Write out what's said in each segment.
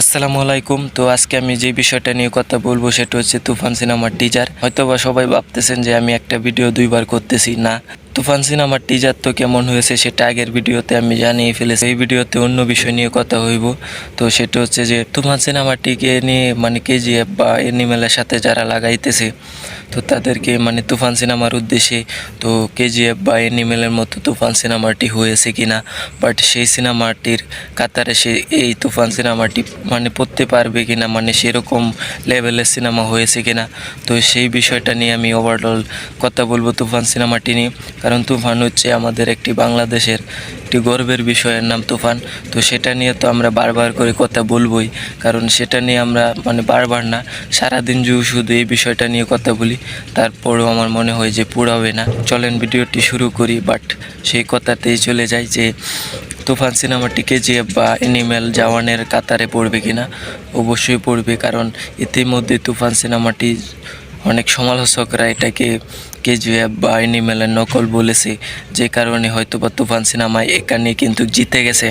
আসসালামু আলাইকুম। তো আজকে আমি যে বিষয়টা নিয়ে কথা বলবো সেটা হচ্ছে তুফান সিনেমার টিজার। হয়তোবা সবাই ভাবতেছেন যে আমি একটা ভিডিও দুইবার করতেছি। না, তুফান সিনেমার টিজার তো কেমন হয়েছে সেটা আগের ভিডিওতে আমি জানিয়ে ফেলেছি। এই ভিডিওতে অন্য বিষয় নিয়ে কথা হইব। তো সেটা হচ্ছে যে তুফান সিনেমাটিকে নিয়ে মানে কেজিএফ বা এনিমেলের সাথে যারা লাগাইতেছে, তো তাদেরকে মানে তুফান সিনেমার উদ্দেশ্যে তো কেজিএফ বা এনিমেলের মতো তুফান সিনেমাটি হয়েছে কিনা, বাট সেই সিনেমাটির কাতারে সে এই তুফান সিনেমাটি মানে পড়তে পারবে কিনা, মানে সেরকম লেভেলের সিনেমা হয়েছে কিনা। তো সেই বিষয়টা নিয়ে আমি ওভারঅল কথা বলবো তুফান সিনেমাটি নিয়ে। কারণ তুফান হচ্ছে আমাদের একটি বাংলাদেশের একটি গর্বের বিষয়ের নাম তুফান। তো সেটা নিয়ে তো আমরা বারবার করে কথা বলবোই, কারণ সেটা নিয়ে আমরা মানে বারবার না, সারাদিন শুধু এই বিষয়টা নিয়ে কথা বলি, তারপরেও আমার মনে হয় যে পুরাবে না। চলেন ভিডিওটি শুরু করি। বাট সেই কথাতেই চলে যায় যে তুফান সিনেমাটি কেজিএফ বা এনিমেল জাওয়ানের কাতারে পড়বে কিনা। অবশ্যই পড়বে, কারণ ইতিমধ্যে তুফান সিনেমাটি অনেক সমালোচকরা এটাকে কেজিএফ বা এনিমেলের নকল বলেছে, যে কারণে হয়তো বা তুফান সিনেমায় এখানে কিন্তু জিতে গেছে।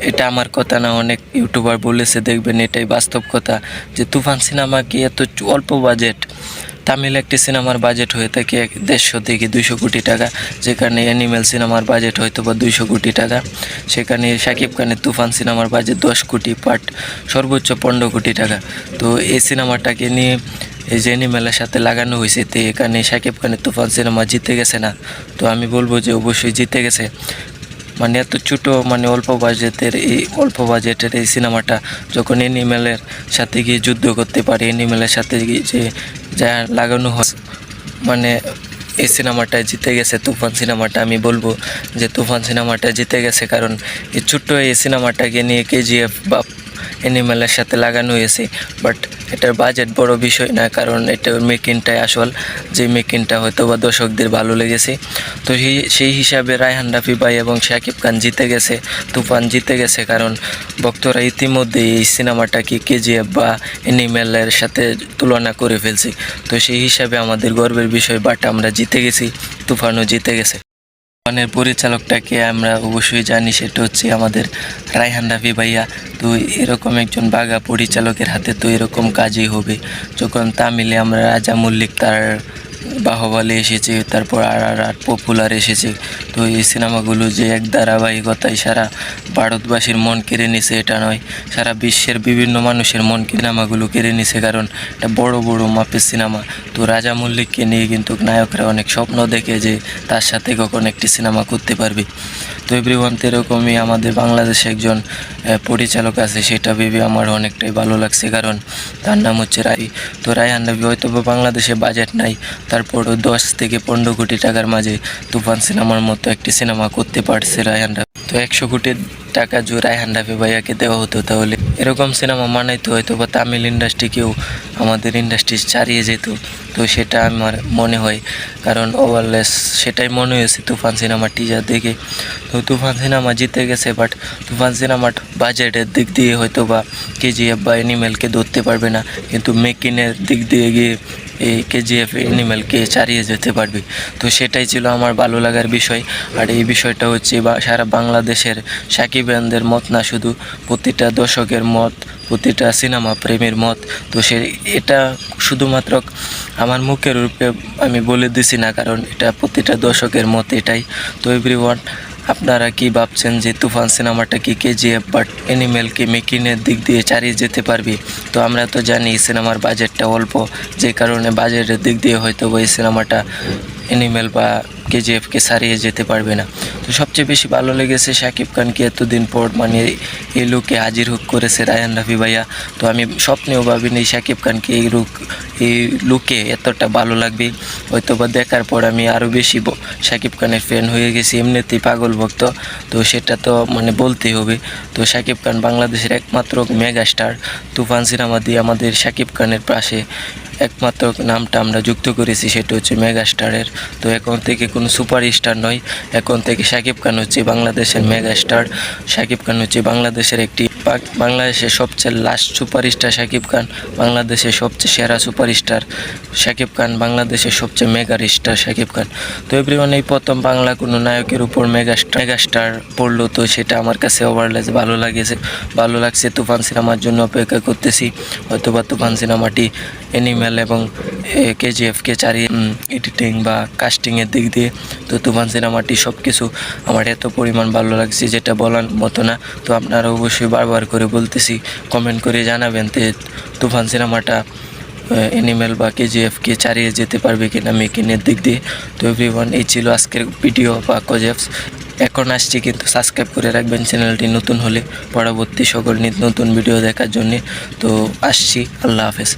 এটা আমার কথা না, অনেক ইউটিউবার বলেছে, দেখবেন এটাই বাস্তব কথা যে তুফান সিনেমাকে এত অল্প বাজেট, তামিল একটি সিনেমার বাজেট হয়ে থাকে 150 থেকে 200 কোটি টাকা, যেখানে অ্যানিমেল সিনেমার বাজেট হয়তো বা 200 কোটি টাকা। সেখানে শাকিব খানের তুফান সিনেমার বাজেট 10 কোটি, বাট সর্বোচ্চ 15 কোটি টাকা। তো এই সিনেমাটাকে নিয়ে এই যে অ্যানিমেলের সাথে লাগানো হয়েছে, তো এখানে শাকিব খানের তুফান সিনেমা জিতে গেছে না? তো আমি বলবো যে অবশ্যই জিতে গেছে। মানে এত ছোটো মানে অল্প বাজেটের এই সিনেমাটা যখন অ্যানিমেলের সাথে গিয়ে যুদ্ধ করতে পারে, অ্যানিমেলের সাথে গিয়ে যে যা লাগানো হয়, মানে এই সিনেমাটা জিতে গেছে তুফান সিনেমাটা। আমি বলবো যে তুফান সিনেমাটা জিতে গেছে, কারণ এই ছোট্ট এই সিনেমাটাকে নিয়ে কেজিএফ বা অ্যানিমেলের সাথে লাগানো হয়েছে। বাট এটার বাজেট বড় বিষয় না, কারণ এটার মেকিংটাই আসল, যে মেকিংটা হয়তো বা দর্শকদের ভালো লেগেছে। তো সেই হিসাবে রায়হান রাফি ভাই এবং শাকিব খান জিতে গেছে, তুফান জিতে গেছে, কারণ ভক্তরা ইতিমধ্যে এই সিনেমাটাকে কেজিএফ বা অ্যানিমেলের সাথে তুলনা করে ফেলছে। তো সেই হিসাবে আমাদের গর্বের বিষয়, বাট আমরা জিতে গেছি, তুফানও জিতে গেছে। তুফানের পরিচালকটাকে আমরা অবশ্যই জানি, সেটা হচ্ছে আমাদের রায়হান রাফি ভাইয়া। তো এরকম একজন বাঘা পরিচালকের হাতে তো এরকম কাজই হবে। যখন তামিলে আমরা রাজা মল্লিক, তার বাহুবলী এসেছে, তারপর আর পপুলার এসেছে। তো এই সিনেমাগুলো যে এক ধারাবাহিকতায় সারা ভারতবাসীর মন কেড়ে নিছে এটা নয়, সারা বিশ্বের বিভিন্ন মানুষের মন সিনেমাগুলো কেড়ে নিছে, কারণ এটা বড় বড় মাপের সিনেমা। তো রাজা মল্লিককে নিয়ে কিন্তু নায়করা অনেক স্বপ্ন দেখে যে তার সাথে কখন একটি সিনেমা করতে পারবে। তো এভরিওয়ান, এরকমই আমাদের বাংলাদেশে একজন পরিচালক আছে, সেটা ভেবে আমার অনেকটাই ভালো লাগছে, কারণ তার নাম হচ্ছে রাই। তো রায়হান রাফি হয়তো বাংলাদেশে বাজেট নাই, তারপরও 10 থেকে 15 কোটি টাকার মাঝে তুফান সিনেমার মতো একটি সিনেমা করতে পারছে রায়হান রাফি। তো 100 কোটি টাকা যদি রায়হান রাফি ভাইয়াকে দেওয়া হতো, তাহলে এরকম সিনেমা মানাইতো হয়তো বা তামিল ইন্ডাস্ট্রিকেও আমাদের ইন্ডাস্ট্রি ছাড়িয়ে যেত। তো সেটা আমার মনে হয়, কারণ ওভারলেস সেটাই মনে হয়েছে তুফান সিনেমার টিজার দেখে। তো তুফান সিনেমা জিতে গেছে, বাট তুফান সিনেমার বাজেটের দিক দিয়ে হয়তো বা কেজিএফ বা অ্যানিমেলকে ধরতে পারবে না, কিন্তু মেকিংয়ের দিক দিয়ে গিয়ে এই কেজিএফ অ্যানিমেলকে ছাড়িয়ে যেতে পারবে। তো সেটাই ছিল আমার ভালো লাগার বিষয়। আর এই বিষয়টা হচ্ছে বা সারা বাংলাদেশের সাকিবিয়ানদের মত না, শুধু প্রতিটা দর্শকের মত, প্রতিটা সিনেমা প্রেমীর মত। তো এটা শুধুমাত্র আমার মুখের রূপে আমি বলে দিছি না, কারণ এটা প্রতিটা দর্শকের মত এটাই। তো এভরিওয়ান, আপনারা কি ভাবছেন যে তুফান সিনেমাটা কি কেজিএফ বাট অ্যানিমেলকে মেকিংয়ের দিক দিয়ে চালিয়ে যেতে পারবে? তো আমরা তো জানি সিনেমার বাজেটটা অল্প, যে কারণে বাজেটের দিক দিয়ে হয়তো ওই সিনেমাটা অ্যানিমেল বা কেজিএফকে ছাড়িয়ে যেতে পারবে না। তো সবচেয়ে বেশি ভালো লেগেছে শাকিব খানকে এতদিন পর মানে এই লুকে হাজির করেছে রায়হান রাফি ভাইয়া। তো আমি স্বপ্নেও ভাবিনি শাকিব খানকে এই লুকে এতটা ভালো লাগবে। হয়তো বা দেখার পর আমি আরও বেশি শাকিব খানের ফ্যান হয়ে গেছি, এমনিতেই পাগল ভক্ত। তো সেটা তো মানে বলতেই হবে। তো শাকিব খান বাংলাদেশের একমাত্র মেগা স্টার। তুফান সিনেমা দিয়ে আমাদের শাকিব খানের পাশে একমাত্র নামটা আমরা যুক্ত করেছি, সেটা হচ্ছে মেগা স্টারের। তো এখন থেকে কোনো সুপার স্টার নয়, এখন থেকে শাকিব খান হচ্ছে বাংলাদেশের মেগা স্টার। শাকিব খান হচ্ছে বাংলাদেশের একটি বাংলাদেশের সবচেয়ে লাস্ট সুপারস্টার শাকিব খান, বাংলাদেশের সবচেয়ে সেরা সুপারস্টার শাকিব খান, বাংলাদেশের সবচেয়ে মেগা স্টার শাকিব খান। তো এভরিওয়ান এই প্রথম বাংলা কোনো নায়কের উপর মেগাস্টার পড়লো, তো সেটা আমার কাছে ওভারলেস ভালো লাগছে। তুফান সিনেমার জন্য অপেক্ষা করতেছি। হয়তোবা তুফান সিনেমাটি অ্যানিমেল এবং কেজিএফকে চারিয়ে এডিটিং বা কাস্টিংয়ের দিক দিয়ে তো তুফান সিনেমাটি সব কিছু আমার এত পরিমাণ ভালো লাগছে যেটা বলার মতো না। তো আপনারা অবশ্যই বারবার করে বলতেছি, কমেন্ট করে জানাবেন যে তুফান সিনেমাটা অ্যানিমেল বা কেজিএফকে চালিয়ে যেতে পারবে কিনা মেকিংয়ের দিক দিয়ে। তো এভরিওয়ান এই ছিল আজকের ভিডিও বা কজেপস। এখন আসছি, কিন্তু সাবস্ক্রাইব করে রাখবেন চ্যানেলটি নতুন হলে পরবর্তী সকল নতুন ভিডিও দেখার জন্যে। তো আসছি, আল্লাহ হাফেজ।